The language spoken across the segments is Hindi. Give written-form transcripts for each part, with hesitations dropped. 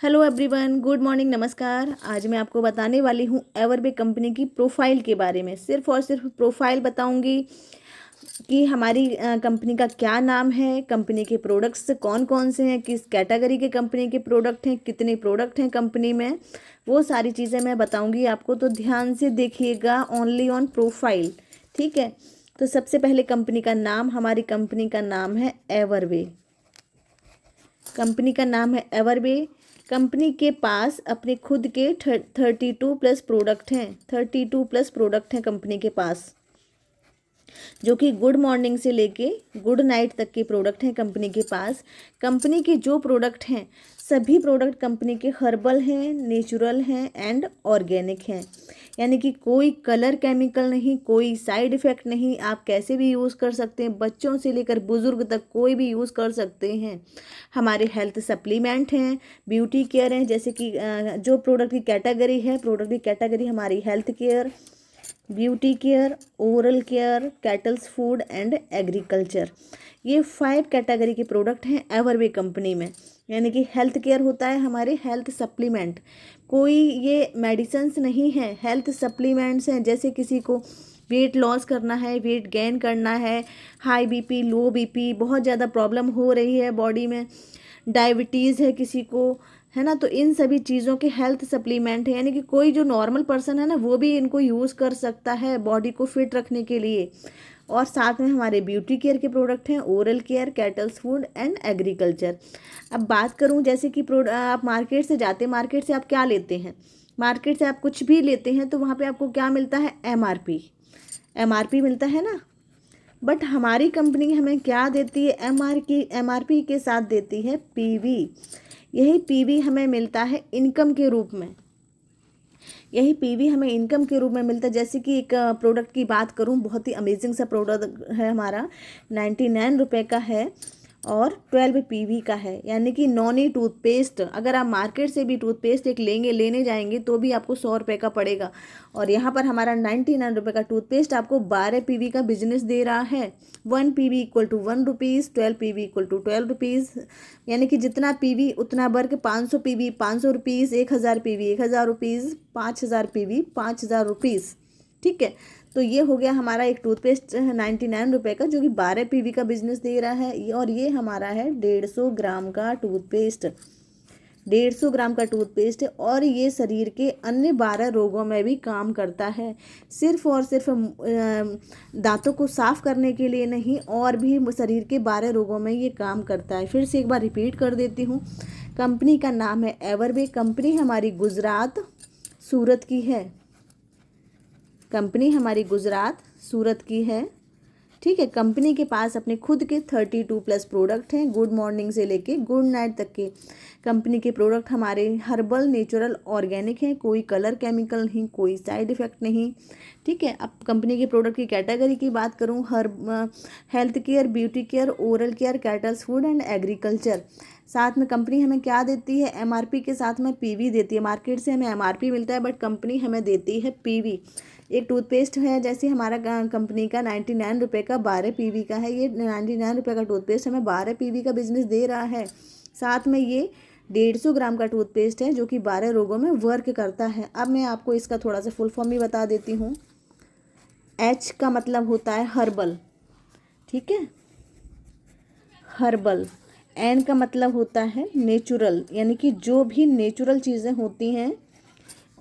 हेलो एवरीवन, गुड मॉर्निंग, नमस्कार। आज मैं आपको बताने वाली हूँ एवरबे कंपनी की प्रोफाइल के बारे में। सिर्फ और सिर्फ प्रोफाइल बताऊँगी कि हमारी कंपनी का क्या नाम है, कंपनी के प्रोडक्ट्स कौन कौन से हैं, किस कैटेगरी के कंपनी के प्रोडक्ट हैं, कितने प्रोडक्ट हैं कंपनी में, वो सारी चीज़ें मैं बताऊँगी आपको। तो ध्यान से देखिएगा, ओनली ऑन प्रोफाइल, ठीक है। तो सबसे पहले कंपनी का नाम, हमारी कंपनी का नाम है एवरबे। कंपनी का नाम है एवरबे। कंपनी के पास अपने खुद के 32+ प्रोडक्ट हैं। 32+ प्रोडक्ट हैं कंपनी के पास, जो कि गुड मॉर्निंग से लेके गुड नाइट तक के प्रोडक्ट हैं कंपनी के पास। कंपनी के जो प्रोडक्ट हैं, सभी प्रोडक्ट कंपनी के हर्बल हैं, नेचुरल हैं एंड ऑर्गेनिक हैं। यानी कि कोई कलर केमिकल नहीं, कोई साइड इफ़ेक्ट नहीं। आप कैसे भी यूज़ कर सकते हैं, बच्चों से लेकर बुज़ुर्ग तक कोई भी यूज़ कर सकते हैं। हमारे हेल्थ सप्लीमेंट हैं, ब्यूटी केयर हैं। जैसे कि जो प्रोडक्ट की कैटेगरी है, प्रोडक्ट की कैटेगरी हमारी health care, beauty care, oral care, kettles food and agriculture. ये 5 कैटेगरी के प्रोडक्ट हैं एवरबे कंपनी में। यानी कि हेल्थ केयर होता है हमारे हेल्थ सप्लीमेंट, कोई ये मेडिसिन्स नहीं है, हेल्थ सप्लीमेंट्स हैं। जैसे किसी को वेट लॉस करना है, वेट गेन करना है, हाई बीपी, लो बीपी, बहुत ज़्यादा प्रॉब्लम हो रही है बॉडी में, डायबिटीज़ है किसी को, है ना, तो इन सभी चीज़ों के हेल्थ सप्लीमेंट है। यानी कि कोई जो नॉर्मल पर्सन है ना, वो भी इनको यूज़ कर सकता है बॉडी को फिट रखने के लिए। और साथ में हमारे ब्यूटी केयर के प्रोडक्ट हैं, oral care, kettles food and agriculture. अब बात करूं, जैसे कि आप मार्केट से जाते हैं, मार्केट से आप क्या लेते हैं, मार्केट से आप कुछ भी लेते हैं तो वहाँ पे आपको क्या मिलता है, एमआरपी मिलता है ना। बट हमारी कंपनी हमें क्या देती है, एमआरपी के साथ देती है पीवी। यही पीवी हमें मिलता है इनकम के रूप में, यही पीवी हमें इनकम के रूप में मिलता है। जैसे कि एक प्रोडक्ट की बात करूं, बहुत ही अमेजिंग सा प्रोडक्ट है हमारा, 99 रुपये का है और 12 पीवी का है। यानी कि नॉनी टूथपेस्ट, अगर आप मार्केट से भी टूथपेस्ट एक लेने जाएंगे तो भी आपको 100 रुपये का पड़ेगा, और यहाँ पर हमारा 99 रुपये का टूथपेस्ट आपको 12 पीवी का बिजनेस दे रहा है। 1 PV equal to 1 rupees, 12 PV equal to 12 rupees. यानी कि जितना पीवी उतना वर्ग, 500 PV 500 rupees, 1000 PV 1000 rupees, 5000 PV 5000 rupees, ठीक है। तो ये हो गया हमारा एक टूथपेस्ट 99 रुपये का, जो कि 12 पीवी का बिजनेस दे रहा है। और ये हमारा है 150 ग्राम का टूथपेस्ट, 150 ग्राम का टूथपेस्ट है। और ये शरीर के अन्य 12 रोगों में भी काम करता है। सिर्फ और सिर्फ दांतों को साफ करने के लिए नहीं, और भी शरीर के 12 रोगों में ये काम करता है। फिर से एक बार रिपीट कर देती हूँ, कंपनी का नाम है एवरबे। कंपनी हमारी गुजरात सूरत की है, कंपनी हमारी गुजरात सूरत की है, ठीक है। कंपनी के पास अपने खुद के 32+ प्रोडक्ट हैं, गुड मॉर्निंग से लेके गुड नाइट तक के। कंपनी के प्रोडक्ट हमारे हर्बल, नेचुरल, ऑर्गेनिक हैं, कोई कलर केमिकल नहीं, कोई साइड इफ़ेक्ट नहीं, ठीक है। अब कंपनी के प्रोडक्ट की कैटेगरी की बात करूँ, health care, beauty care, oral care, kettles food and agriculture. साथ में कंपनी हमें क्या देती है, एमआरपी के साथ में पीवी देती है। मार्केट से हमें एमआरपी मिलता है, बट कंपनी हमें देती है पीवी। एक टूथपेस्ट है, जैसे हमारा कंपनी का 99 रुपये का 12 पीवी का है, ये 99 रुपये का टूथपेस्ट हमें 12 पीवी का बिजनेस दे रहा है। साथ में ये 150 ग्राम का टूथपेस्ट है, जो कि 12 रोगों में वर्क करता है। अब मैं आपको इसका थोड़ा सा फुल फॉर्म भी बता देती हूँ। एच का मतलब होता है हर्बल, ठीक है, हर्बल। एन का मतलब होता है नेचुरल, यानी कि जो भी नेचुरल चीज़ें होती हैं,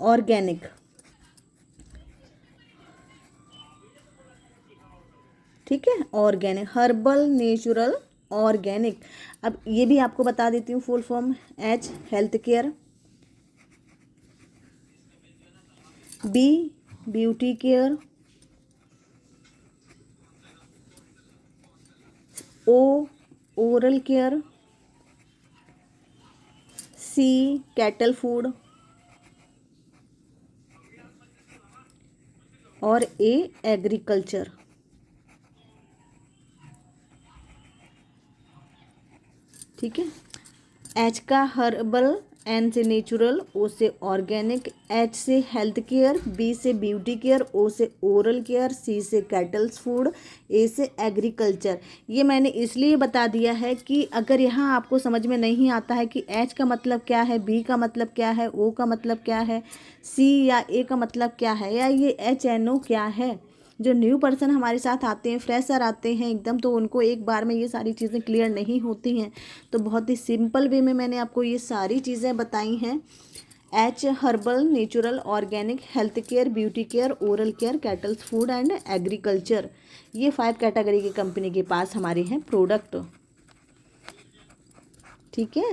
ऑर्गेनिक, ठीक है, ऑर्गेनिक, हर्बल, नेचुरल, ऑर्गेनिक। अब ये भी आपको बता देती हूँ full form. H health care, B beauty care, O oral care, C cattle food और ए एग्रीकल्चर, ठीक है। एच का हर्बल एन से नेचुरल, ओ से ऑर्गेनिक, एच से हेल्थ केयर, बी से ब्यूटी केयर, ओ से ओरल केयर, सी से कैटल्स फूड, ए से एग्रीकल्चर। ये मैंने इसलिए बता दिया है कि अगर यहाँ आपको समझ में नहीं आता है कि एच का मतलब क्या है, बी का मतलब क्या है, ओ का मतलब क्या है, सी या ए का मतलब क्या है, या ये HNO क्या है, जो न्यू पर्सन हमारे साथ आते हैं, फ्रेशर आते हैं एकदम, तो उनको एक बार में ये सारी चीज़ें क्लियर नहीं होती हैं। तो बहुत ही सिंपल वे में मैंने आपको ये सारी चीज़ें बताई हैं। H herbal, natural, organic, health care, beauty care, oral care, kettles food and agriculture, ये 5 कैटेगरी की कंपनी के पास हमारे हैं प्रोडक्ट। ठीक है,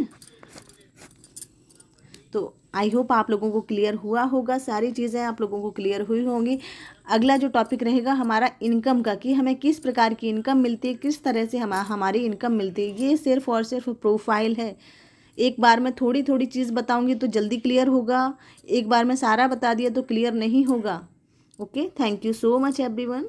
तो आई होप आप लोगों को क्लियर हुआ होगा, सारी चीज़ें आप लोगों को क्लियर हुई होंगी। अगला जो टॉपिक रहेगा हमारा इनकम का, कि हमें किस प्रकार की इनकम मिलती है, किस तरह से हमारी इनकम मिलती है। ये सिर्फ और सिर्फ प्रोफाइल है। एक बार मैं थोड़ी थोड़ी चीज़ बताऊंगी तो जल्दी क्लियर होगा, एक बार मैं सारा बता दिया तो क्लियर नहीं होगा। Okay, thank you so much everyone.